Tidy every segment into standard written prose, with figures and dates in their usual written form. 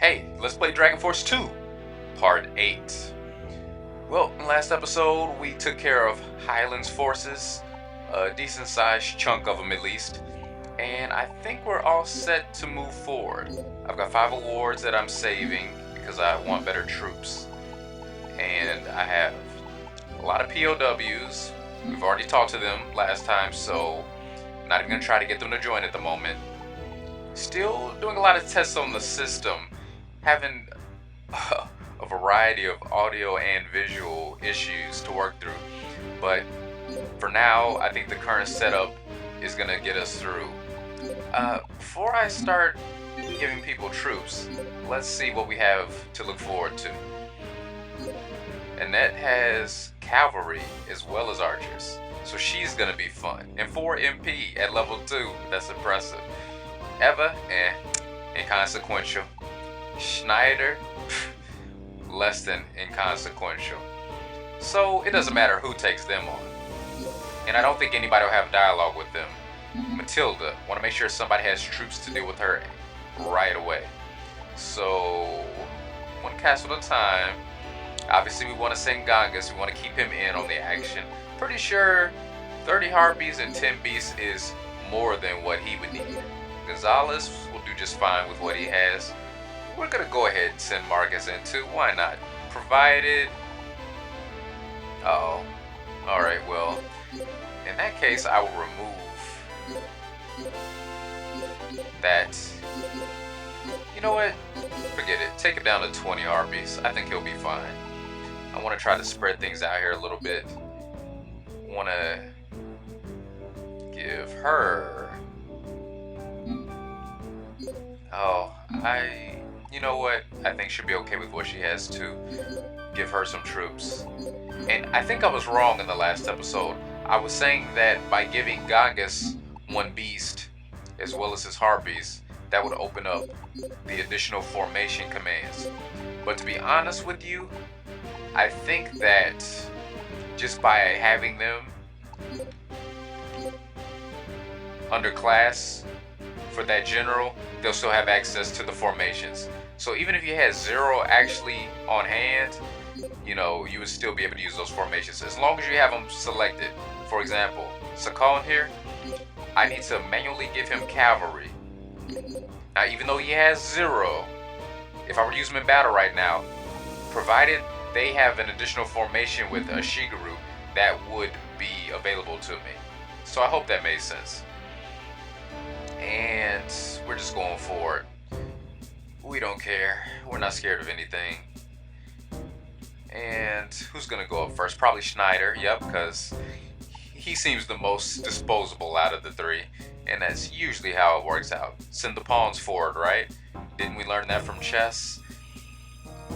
Hey, let's play Dragon Force 2, Part 8. Well, in the last episode, we took care of Highland's forces, a decent sized chunk of them at least, and I think we're all set to move forward. I've got 5 awards that I'm saving because I want better troops, and I have a lot of POWs. We've already talked to them last time, so I'm not even going to try to get them to join at the moment. Still doing a lot of tests on the system, having a variety of audio and visual issues to work through, but for now I think the current setup is gonna get us through. Before I start giving people troops, let's see what we have to look forward to. Annette has cavalry as well as archers, so she's gonna be fun, and 4 MP at level 2, that's impressive. Eva, inconsequential. Schneider, less than inconsequential. So it doesn't matter who takes them on. And I don't think anybody will have dialogue with them. Matilda, want to make sure somebody has troops to deal with her right away. So, one castle at a time. Obviously we want to send Gangas, we want to keep him in on the action. Pretty sure 30 harpies and 10 beasts is more than what he would need. Gonzalez will do just fine with what he has. We're gonna go ahead and send Marcus in too, why not? Provided... oh, alright, well, in that case I will remove that. You know what? Forget it. Take it down to 20 harpies. I think he'll be fine. I want to try to spread things out here a little bit. Want to give her... oh, you know what? I think she'll be okay with what she has to. Give her some troops. And I think I was wrong in the last episode. I was saying that by giving Gangas 1 beast, as well as his harpies, that would open up the additional formation commands. But to be honest with you, I think that just by having them under class for that general, they'll still have access to the formations. So even if you had 0 actually on hand, you know, you would still be able to use those formations as long as you have them selected. For example, Sakon here, I need to manually give him cavalry. Now, even though he has 0, if I were to use him in battle right now, provided they have an additional formation with a Shigeru, that would be available to me. So I hope that made sense. And we're just going for it. We don't care. We're not scared of anything. And who's gonna go up first? Probably Schneider. Yep, because he seems the most disposable out of the 3, and that's usually how it works out. Send the pawns forward, right? Didn't we learn that from chess?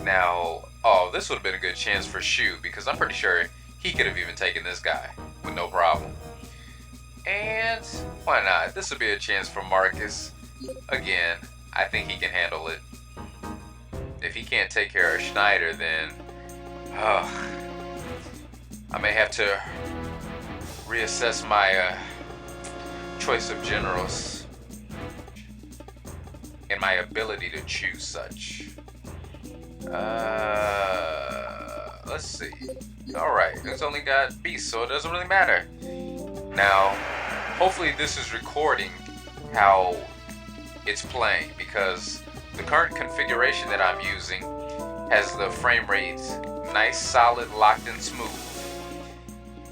Now, oh, this would have been a good chance for Shu, because I'm pretty sure he could have even taken this guy with no problem. And why not? This would be a chance for Marcus. Again, I think he can handle it. If he can't take care of Schneider, then I may have to reassess my choice of generals and my ability to choose such. Let's see. Alright, it's only got beasts, so it doesn't really matter. Now, hopefully this is recording how it's playing, because the current configuration that I'm using has the frame rate nice, solid, locked and smooth.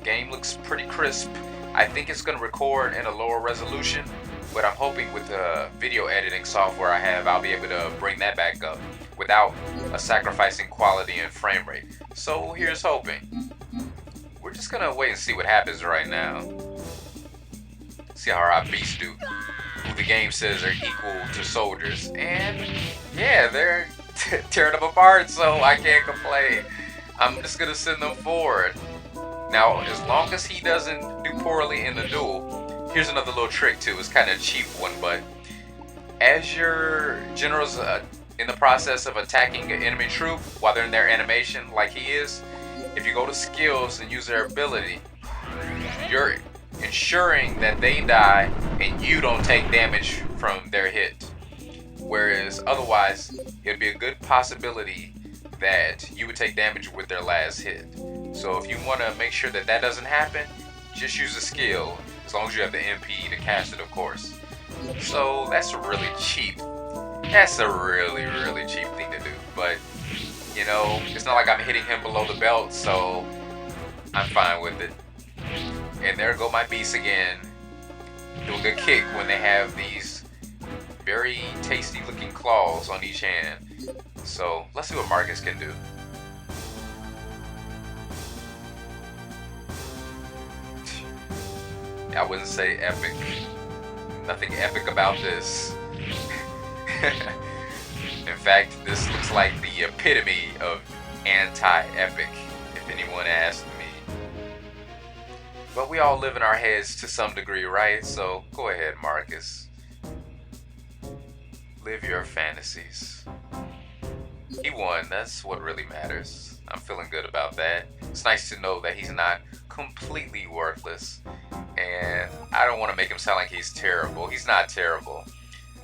Game looks pretty crisp. I think it's going to record in a lower resolution, but I'm hoping with the video editing software I have, I'll be able to bring that back up without sacrificing quality and frame rate. So here's hoping. We're just going to wait and see what happens right now. See how our beasts do, who the game says are equal to soldiers. And yeah, they're tearing them apart, so I can't complain. I'm just going to send them forward. Now, as long as he doesn't do poorly in the duel, here's another little trick too. It's kind of a cheap one, but as your general's in the process of attacking an enemy troop while they're in their animation like he is, if you go to skills and use their ability, you're ensuring that they die and you don't take damage from their hit. Whereas otherwise, it'd be a good possibility that you would take damage with their last hit. So if you want to make sure that that doesn't happen, just use a skill, as long as you have the MP to cast it, of course. So that's really cheap. That's a really, really cheap thing to do. But, you know, it's not like I'm hitting him below the belt, so I'm fine with it. And there go my beasts again, doing a kick when they have these very tasty looking claws on each hand. So let's see what Marcus can do. I wouldn't say epic. Nothing epic about this. In fact, this looks like the epitome of anti-epic, if anyone asked me. But we all live in our heads to some degree, right? So go ahead, Marcus. Live your fantasies. He won, that's what really matters. I'm feeling good about that. It's nice to know that he's not completely worthless. And I don't want to make him sound like he's terrible. He's not terrible.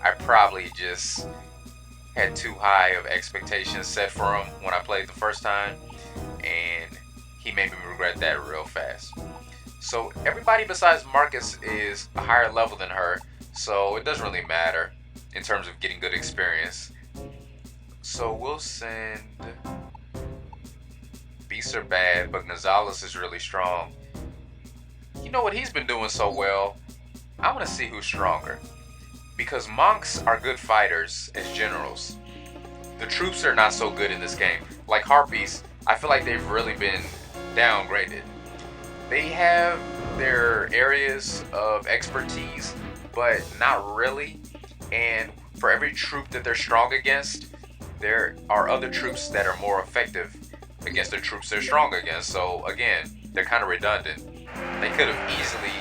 I probably just had too high of expectations set for him when I played the first time. And he made me regret that real fast. So everybody besides Marcus is a higher level than her. So it doesn't really matter in terms of getting good experience. So we'll send... Beasts are bad, but Gonzalez is really strong. You know what, he's been doing so well. I want to see who's stronger. Because monks are good fighters as generals. The troops are not so good in this game. Like Harpies, I feel like they've really been downgraded. They have their areas of expertise, but not really. And for every troop that they're strong against, there are other troops that are more effective against the troops they're strong against. So again, they're kind of redundant. They could have easily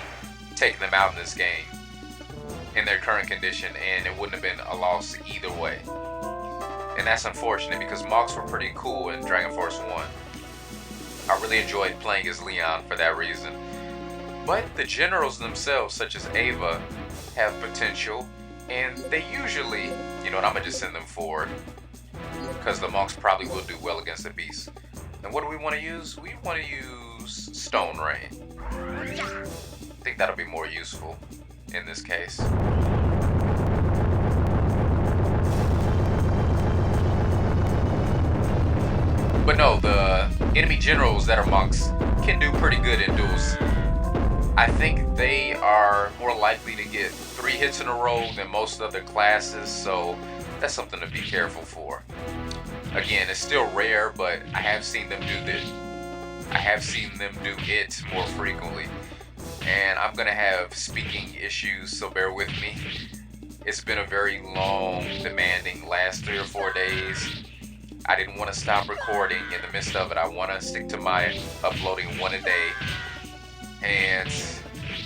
taken them out in this game in their current condition, and it wouldn't have been a loss either way. And that's unfortunate because monks were pretty cool in Dragon Force 1. I really enjoyed playing as Leon for that reason. But the generals themselves, such as Ava, have potential, and they usually, you know what, I'm gonna just send them forward because the monks probably will do well against the beast. And what do we want to use? We want to use Stone Rain. I think that'll be more useful in this case. But no, the enemy generals that are monks can do pretty good in duels. I think they are more likely to get 3 hits in a row than most other classes, so that's something to be careful for. Again, it's still rare, but I have seen them do this. I have seen them do it more frequently. And I'm gonna have speaking issues, so bear with me. It's been a very long, demanding last 3 or 4 days. I didn't want to stop recording in the midst of it. I want to stick to my uploading 1 a day. And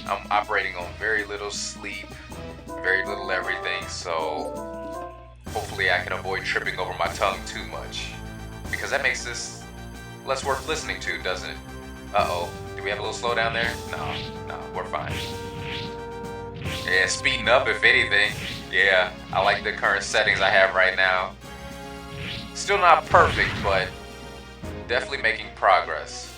I'm operating on very little sleep, very little everything, so hopefully I can avoid tripping over my tongue too much. Because that makes this less worth listening to, doesn't it? Uh-oh. Do we have a little slowdown there? No, we're fine. Yeah, speeding up if anything. Yeah, I like the current settings I have right now. Still not perfect, but definitely making progress.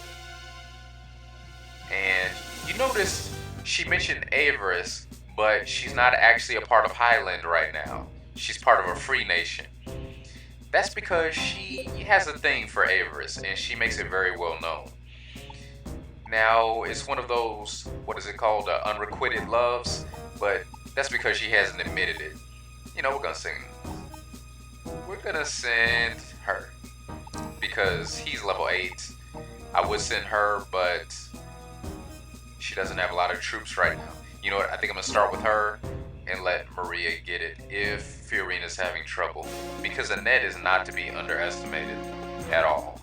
And you notice she mentioned Avarice, but she's not actually a part of Highland right now. She's part of a free nation. That's because she has a thing for Avarice, and she makes it very well known. Now, it's one of those, what is it called, unrequited loves, but that's because she hasn't admitted it. You know, we're gonna send her, because he's level 8. I would send her, but she doesn't have a lot of troops right now. You know what, I think I'm gonna start with her and let Maria get it if Fiorina's having trouble, because Annette is not to be underestimated at all.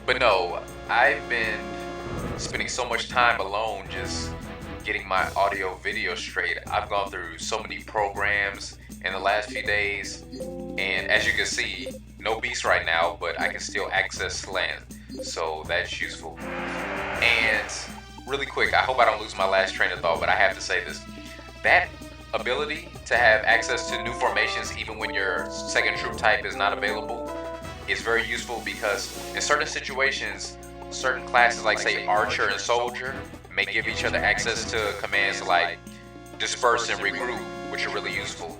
But no, I've been spending so much time alone just getting my audio video straight. I've gone through so many programs in the last few days, and as you can see, no beast right now, but I can still access land, so that's useful. And really quick, I hope I don't lose my last train of thought, but I have to say this. That ability to have access to new formations even when your second troop type is not available is very useful, because in certain situations, certain classes like say archer and soldier may give each other access to commands like disperse and regroup, which are really useful.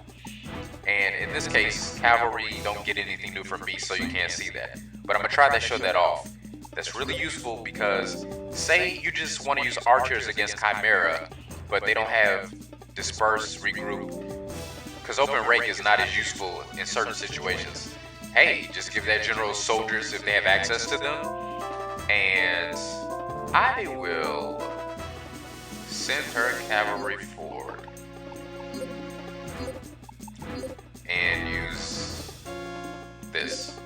And in this case, cavalry don't get anything new from beast, so you can't see that. But I'm gonna try to show that off. That's really useful because say you just want to use archers against chimera, but they don't have disperse, regroup, because open rake is not as useful in certain situations. Hey, just give that general soldiers if they have access to them, and I will send her cavalry forward and use this.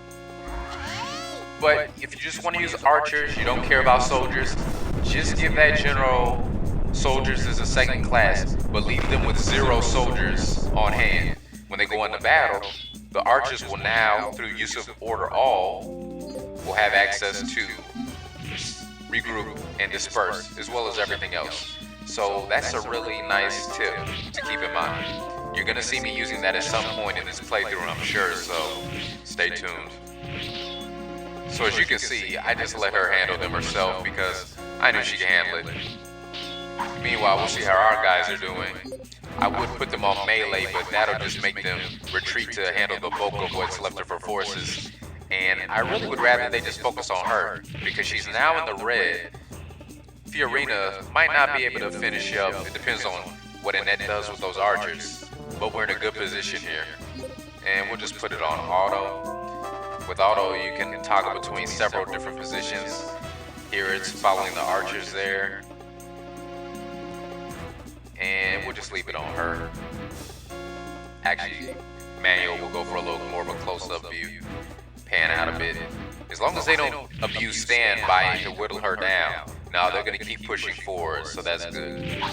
But if you just want to use archers, you don't care about soldiers, just give that general soldiers as a second class, but leave them with 0 soldiers on hand. When they go into battle, the archers will now, through use of order all, will have access to regroup and disperse, as well as everything else. So that's a really nice tip to keep in mind. You're gonna see me using that at some point in this playthrough, I'm sure, so stay tuned. So as you can see, I just let her handle them herself because I knew she could handle it. Meanwhile, we'll see how our guys are doing. I would put them on melee, but that'll just make them retreat to handle the bulk of what's left of her forces. And I really would rather they just focus on her, because she's now in the red. Fiorina might not be able to finish up. It depends on what Annette does with those archers. But we're in a good position here. And we'll just put it on auto. With auto, you can toggle between several different positions. Here it's following the archers there. And we'll just leave it on her. Actually, manual will go for a little more of a close-up view. Pan out a bit. As long as they don't abuse standby to whittle her down. Now they're gonna keep pushing forward, so that's good.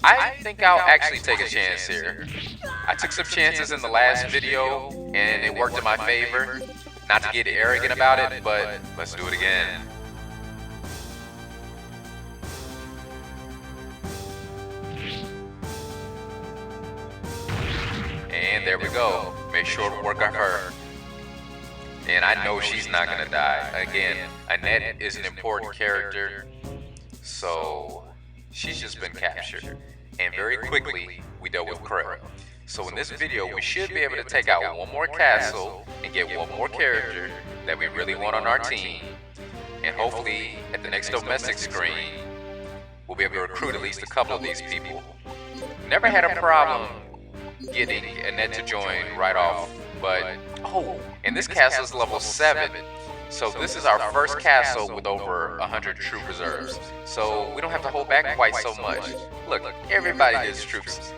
I think I'll actually take a chance here. I took some chances in the last video, and it worked in my favor. Not to get arrogant about it, but let's do it again. And there we go. Make sure to work on her. And I know she's not gonna die. Again, Annette is an important character, so she's just been captured. And very quickly, we dealt with Krell. So in this video, we should be able to take out one more castle and get one more character that we really want on our team. And hopefully, at the next domestic screen, we'll be able to recruit at least a couple of these people. Never had a problem getting Annette to join right off, but oh, and this castle is level 7. So this is our first castle with over 100 troop reserves. So we don't have to hold back quite so much. Look, everybody gets troops.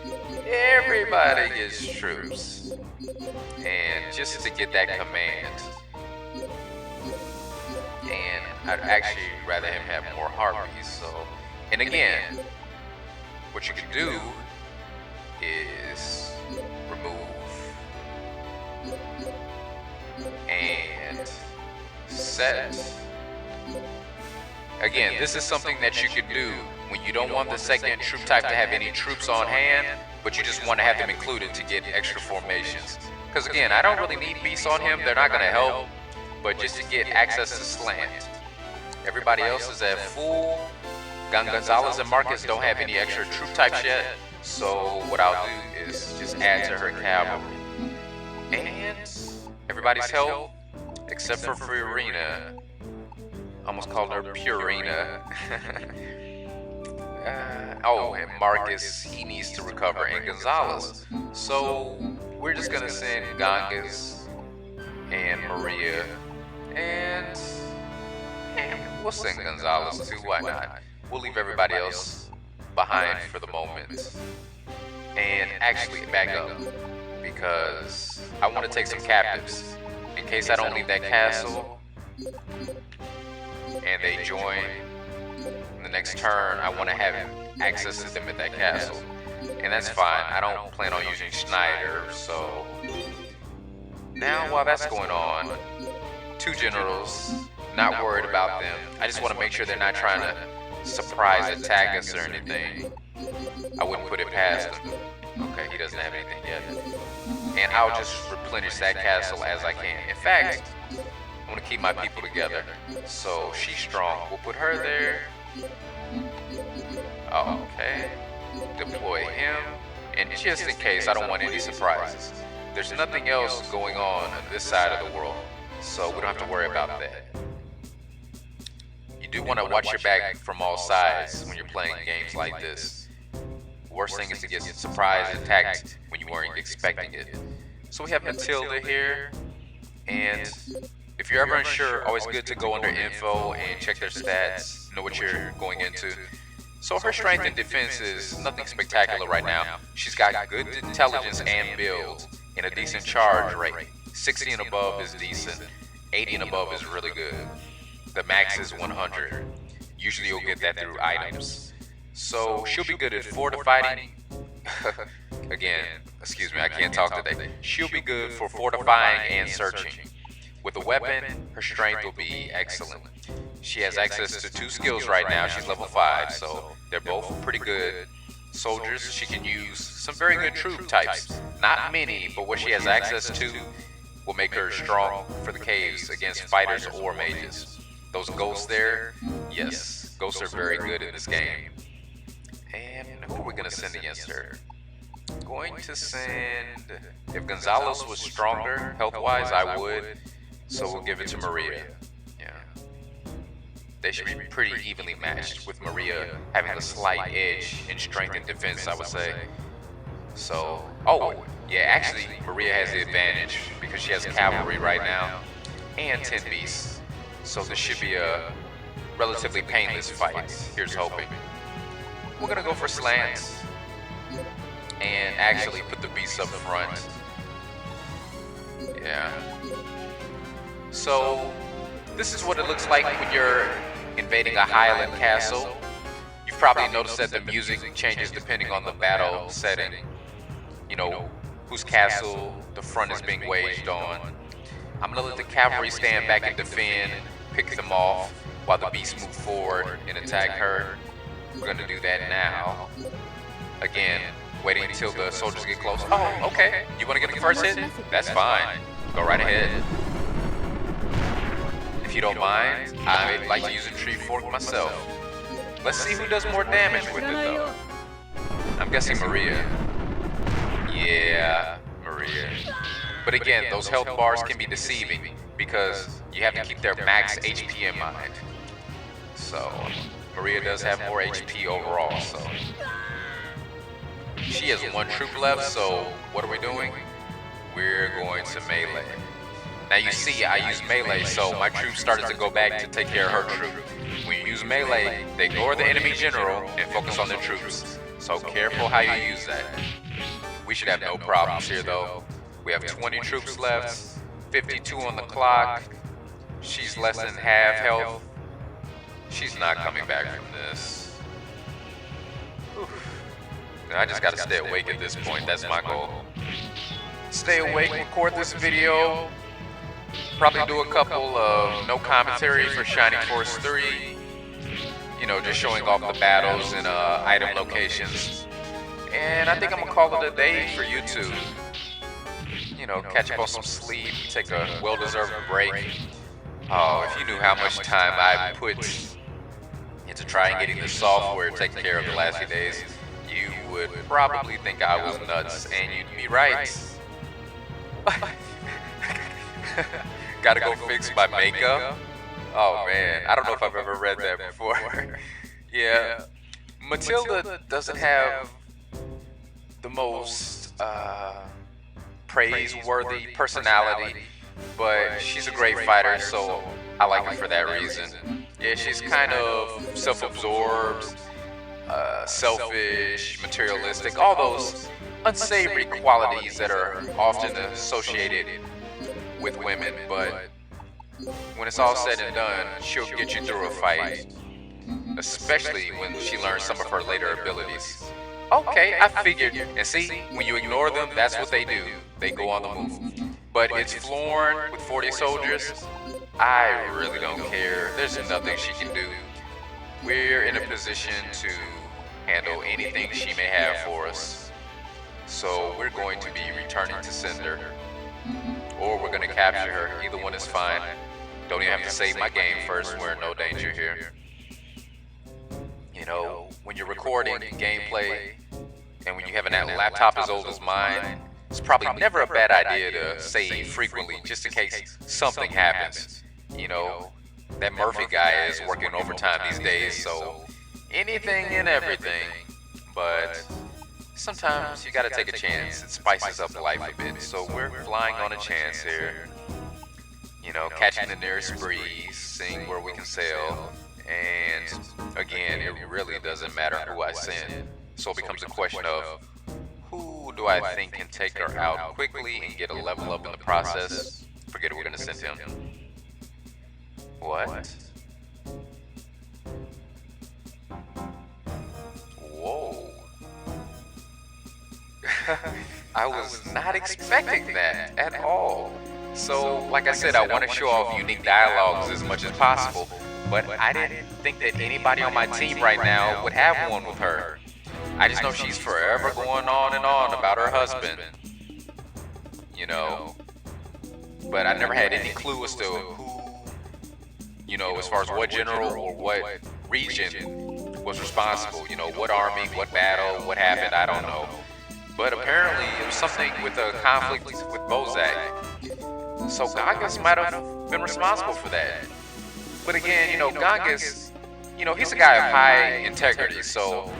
Everybody gets troops. And just to get that command. And I'd actually rather him have more harpies. So, and again, what you can do is remove and set. Again, this is something that you can do when you don't want the second troop type to have any troops on hand, but you just want to have them included to get extra formations. Because again, I don't really need beasts on him, they're not going to help, but just to get access to slant. Everybody else is at full. Gonzalez and Marcus don't have any extra troop types yet, so what I'll do is just add to her cavalry. And everybody's health, except for Fiorina. Almost called her Purina. Oh, and Marcus, he needs to recover, and Gonzalez. So we're just gonna send Gangas and Maria, and we'll send Gonzalez too, why not? We'll leave everybody else behind for the moment. And actually, back up, because I want to take some captives. In case I don't leave that castle, and they join in the next turn, I want to have access to them at that castle. And that's fine, I don't plan on using Schneider, so... Now, while that's going on, 2 generals, not worried about them. I just want to make sure they're not trying to surprise attack us or anything. I wouldn't put it past them. Okay, he doesn't have anything yet. And I'll just replenish that castle as I can. In fact, I want to keep my people together. So she's strong. We'll put her there. Okay. Deploy him. And just in case, I don't want any surprises. There's nothing else going on this side of the world, so we don't have to worry about that. You do want to watch your back from all sides when you're playing games like this. Worst thing is to get surprised and attacked when you weren't expecting it. So we have Matilda here, and if you're ever unsure, always good to go under info and check their stats, know what you're going into. So her strength and defense is nothing spectacular right now. She's got good intelligence and build, and a decent charge rate. 60 and above is decent, 80 and above is really good. The max is 100. Usually you'll get that through items. So she'll be good at fortifying. Again, excuse me, I can't talk today. She'll be good for fortifying and searching. With a weapon, her strength will be excellent. She has access to 2 skills right now. She's level 5, so they're both pretty good soldiers. She can use some very good troop types. Not many, but what she has access to will make her strong for the caves against fighters or mages. Those ghosts there, yes, ghosts are very good in this game. And who are we going to send against her? Going to send... If Gonzalez was stronger health-wise, I would. So we'll give it to Maria. Yeah. They should be pretty evenly matched, with Maria having a slight edge in strength and defense, I would say. So, oh, yeah, actually, Maria has the advantage because she has cavalry right now and 10 beasts. So this should be a relatively painless fight. Here's hoping. We're gonna go for slants and actually put the beasts up front. Yeah. So this is what it looks like when you're invading a Highland castle. You've probably noticed that the music changes depending on the battle setting. You know, whose castle the front is being waged on. I'm gonna let the cavalry stand back and defend, pick them off, while the beasts move forward and attack her. We're gonna do that now. Again, waiting until the soldiers get close. Oh, okay. You wanna get the first hit? That's fine. Go right ahead. If you don't mind, I'd like to use a tree fork myself. Let's see who does more damage with it though. I'm guessing Maria. Yeah, Maria. But again, those health bars can be deceiving because you have to keep their max HP in mind. So, Maria does have more HP overall, so. She has 1 troop left, so what are we doing? We're going to melee. Now you see, I use melee, so my troops started to go back to take care of her troop. When you use melee, they ignore the enemy general and focus on their troops. So careful how you use that. We should have no problems here though. We have 20 troops left, 52 on the clock. She's less than half health. She's not coming back from this. I just gotta stay awake at this point, that's my goal. Stay awake, record this video. Probably do a couple of no commentary for Shining Force 3. You know, just showing off the battles and item locations. And I think I'm gonna call it a day for YouTube. You know, catch up on some sleep, take a well-deserved break. Oh, if you knew how much time I put into trying getting the software taken care of the last few days, you would probably think I was nuts, and you'd be right. Gotta go fix my makeup? Oh man, I don't know if I've ever read that before. Yeah, Matilda doesn't have the most praiseworthy personality, but she's a great fighter, so I like her for that reason. Yeah, she's kind of self-absorbed, selfish, materialistic, all those unsavory qualities that are often associated with women, but when it's all said and done, she'll get you through a fight, especially when she learns some of her later abilities. Okay, I figured. And see, when you ignore them, that's what they do. They go on the move. But it's Florn with 40 soldiers. I really don't care. There's nothing she can do. We're in a position to handle anything she may have for us. So we're going to be returning to sender, or we're going to capture her. Either one is fine. Don't even have to save my game first. We're in no danger here. You know, when you're recording gameplay, and when you have a laptop as old as mine, it's probably never a bad idea to save frequently, just in case something happens. You know, that Murphy guy is working overtime these days, so anything and everything. But sometimes you gotta take a chance. It spices up life a bit. So we're flying on a chance here. You know, catching the nearest breeze, seeing where we can sail. And again, it really doesn't matter who I send. So it becomes a question of, who do I think can take her out quickly and get a level up in the process? Forget it, we're gonna send him. What? Whoa. I was not expecting that at all. So, like I said, I want to show off unique dialogues as much as possible, but I didn't think that anybody on my team right now would have one with her. I just know she's forever going on and on about her husband, you know, but I never had any clue as to who, you know, as far as what general or what region was responsible, you know, what army, what battle, what happened, I don't know. But apparently it was something with a conflict with Bozack. So Gangas might have been responsible for that. But again, you know, Gangas, you know, he's a guy of high integrity, so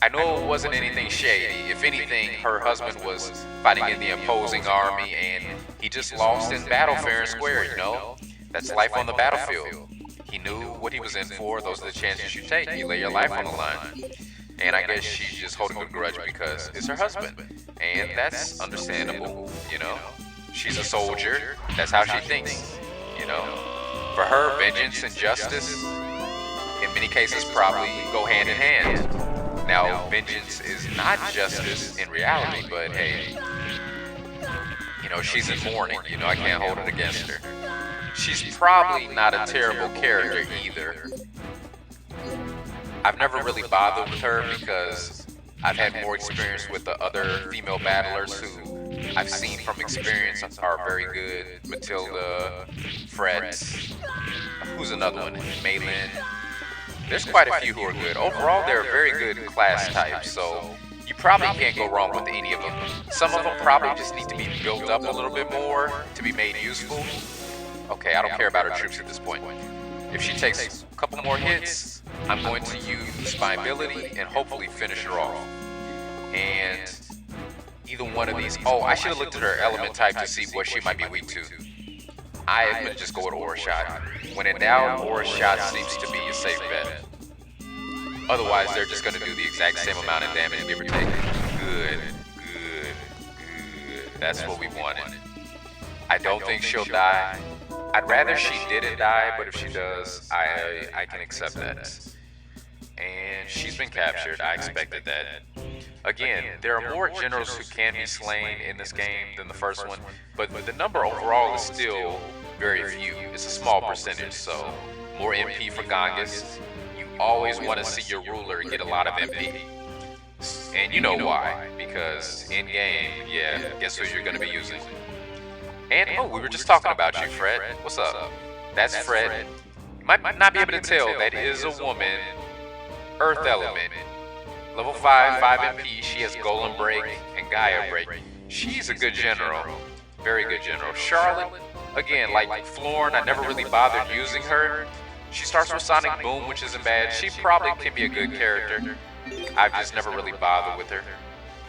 I know it wasn't anything shady. If anything, her husband was fighting in the opposing army and he just lost in battle fair and square, you know? That's life on the battlefield. He knew what he was in for. Those are the chances you take. You lay your life on the line. And I guess she's just holding a grudge because it's her husband. And that's understandable, you know? She's a soldier. That's how she thinks, you know? For her, vengeance and justice, in many cases, probably go hand in hand. Now, vengeance is not justice in reality, but hey, you know, she's in mourning. You know, I can't hold it against her. She's probably not a terrible character either. I've never really bothered with her because I've had more experience with the other female battlers who I've seen from experience are very good. Matilda, Fret, who's another one? Malin. There's quite a few who are good. Overall, they're a very good class type, so you probably can't go wrong with any of them. Some of them probably just need to be built up a little bit more to be made useful. Okay, I don't care about her troops at this point. If she takes a couple more hits, I'm going to use my ability and hopefully finish her off. And either one of these... Oh, I should have looked at her element type to see what she might be weak to. I'm going to just go with Aura Shot. When in doubt, Aura Shot seems to be a safe bet. Otherwise, they're just going to do the exact same amount of damage, give or take. Good. That's what we wanted. I don't think she'll die. I'd rather she didn't die, but if she does, I can accept that. And she's been captured. I expected that. Again, there are more generals who can be slain in this game than the first one, but the number overall is still very few. It's a small percentage, so more MP for Gangas. You always want to see your ruler get a lot of MP. And you know why, because in game, yeah, guess who you're going to be using. And oh, we were just talking about you, Fred. What's up? That's Fred. You might not be able to tell, that is a woman. Earth element. Level 5, 5 MP. She has Golem Break and Gaia Break. She's a good general. Very good general. Charlotte, again, like Florn, I never really bothered using her. She starts with Sonic Boom, which isn't bad. She probably can be a good character. I've just never really bothered with her.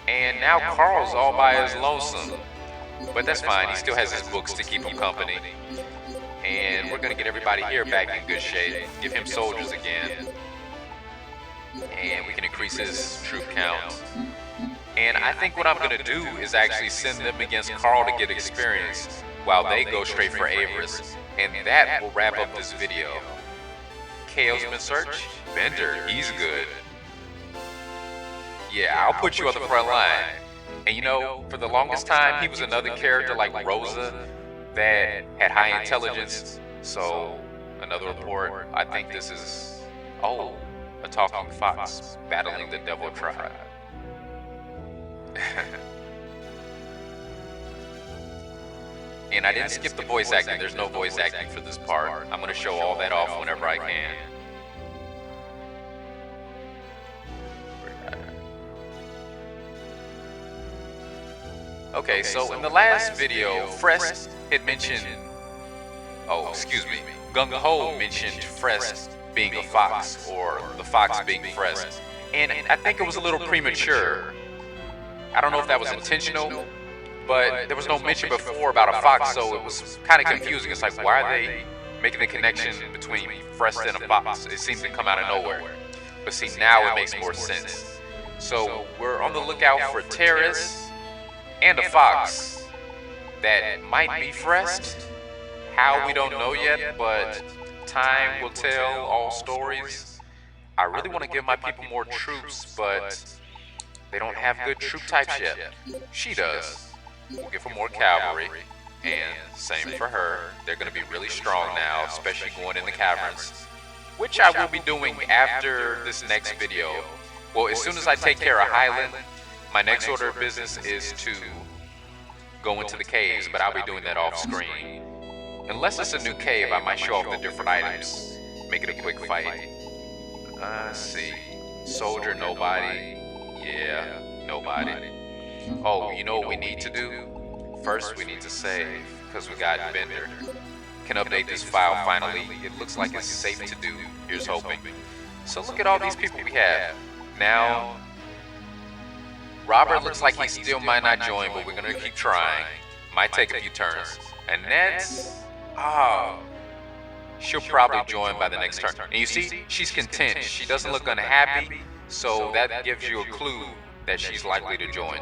And now Carl's all by his lonesome. But that's fine, he still has his books to keep him company. And we're gonna get everybody here back in good shape. Give him soldiers again. And we can increase his troop count. And I think what I'm gonna do is actually send them against Carl to get experience while they go straight for Avarice. And that will wrap up this video. KO's been searched. Bender, he's good. Yeah, I'll put you on the front line. And you know, for the longest time, he was another character like Rosa that had high intelligence. So, another report, I think this is, oh, a talking fox battling the devil tribe. And I didn't skip the voice acting. There's no voice acting for this part. I'm going to show all that off whenever I can. Okay, so in the last video, Frest had mentioned, Gung-Ho mentioned Frest being a fox, or the fox being Frest. And I think it was a little premature. I don't know if that was intentional, but there was no mention before about a fox, so it was kind of confusing. It's like, why are they making the connection between Frest and a fox? It seemed to come out of nowhere. But see, now it makes more sense. So we're on the lookout for terrorists and a fox that might be Frest. How, we don't know yet, but time will tell all stories. I really want to give my people more troops, but they don't have good troop types yet. She does. We'll give her more cavalry, and same for her. They're going to be really strong now, especially going in the caverns, which I will be doing after this next video. Well, as soon as I take care of Highland, my next order of business is to go into the caves, but I'll be doing that off screen. Unless it's a new cave, I might show off the different items, make it a quick fight. Let's see. Soldier, nobody. Yeah, nobody. Oh, you know what we need to do? First, we need to save, because we got Bender. Can update this file finally. It looks like it's safe to do. Here's hoping. So look at all these people we have. Now, Robert looks like he still might not join, but we're gonna keep trying. Might take a few turns. Annette, she'll probably join by the next turn. And you see, she's content. She doesn't look unhappy, so that gives you a clue that she's likely to join.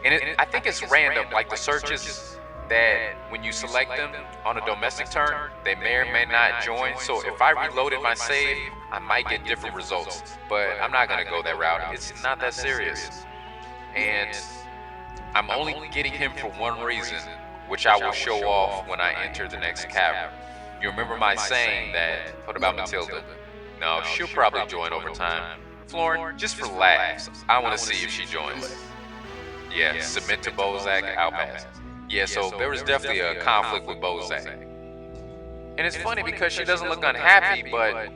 And I think it's random, like the searches, that when you select them on a domestic turn, they may or may not join. So if I reloaded my save, I might get different results. But I'm not gonna go that route. It's not that serious. And I'm only getting him for one reason, which I will show off when I enter the next cavern. You remember my saying that, what about Matilda? No, she'll probably join over time. Florin, just for laughs, I want to see if she joins. Yeah, submit to Bozack, I'll pass. Yeah, so there was definitely a conflict with Bozack. And it's funny because she doesn't look unhappy, but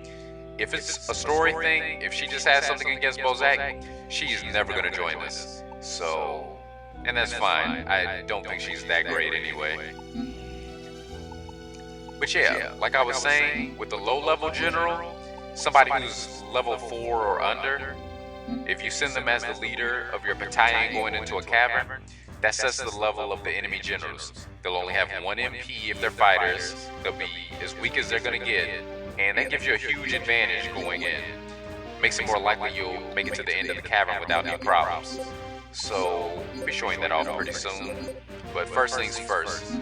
if it's a story thing, if she just has something against Bozack, she's never going to join this. So, and that's fine. I don't think she's that great anyway. But yeah, like I was saying, with the low-level general, somebody who's level 4 or under, if you send them as the leader of your battalion going into a cavern, that sets the level of the enemy generals. They'll only have 1 MP if they're fighters. They'll be as weak as they're going to get, and that gives you a huge advantage going in. Makes it more likely you'll make it to the end of the cavern without any problems. So, we'll be showing that off pretty soon. But first things first,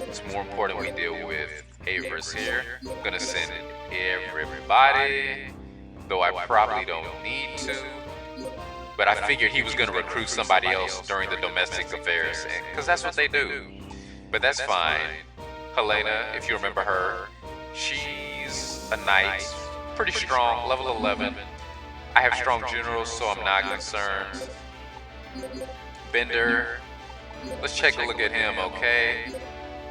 it's more important we deal with Avarice here. I'm gonna send everybody, though I probably don't need to. But I figured he was gonna recruit somebody else during the domestic affairs, because that's what they do. But that's fine. Helena, if you remember her, she's a knight, pretty strong, level 11. I have strong generals, so I'm not concerned. Bender, let's take a look at him, okay?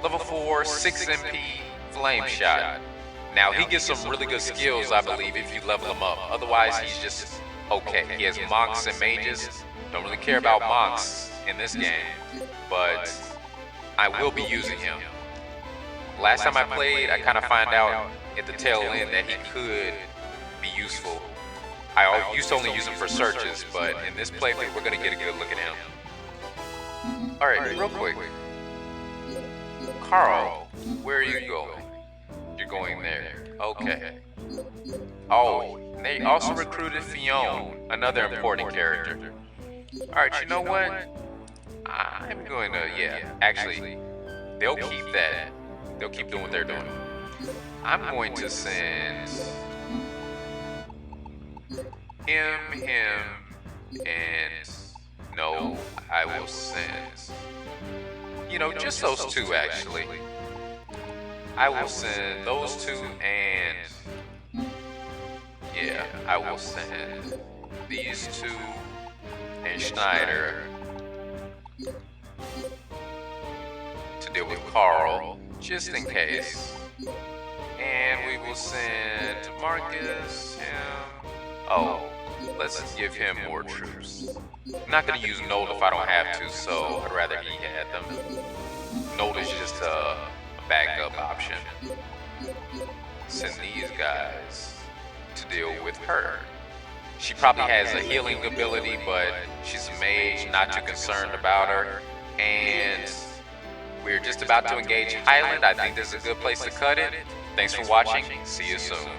Level 4, 6 MP, flame shot. Now he gets some really good skills, I believe, if you level him up. Otherwise, he's just okay. He has monks and mages. Don't really care about monks in this game, but I will be using him. Last time I played, I kind of found out at the tail end that he could be useful. I used to only use him for searches, but in this playthrough, we're gonna get a good look at him. Alright, real quick. Carl, where are you going? You're going there. Okay. Oh, they also recruited Fionn, another important character. Alright, you know what? I'm going to, actually, they'll keep that. They'll keep doing what they're doing. I'm going to send him, and no, I will send, just those two actually. I will send those two, and I will send these two and Schneider to deal with Carl, just in case. And we will send Marcus, him. Oh, let's give him more troops. I'm not gonna use Nold if I don't have to, so I'd rather he had them. Nold is just a backup option. Send these guys to deal with her. She probably has a healing ability, but she's a mage, not too concerned about her. And we're just about to engage Highland. I think this is a good place to cut it. Thanks for watching. See you soon.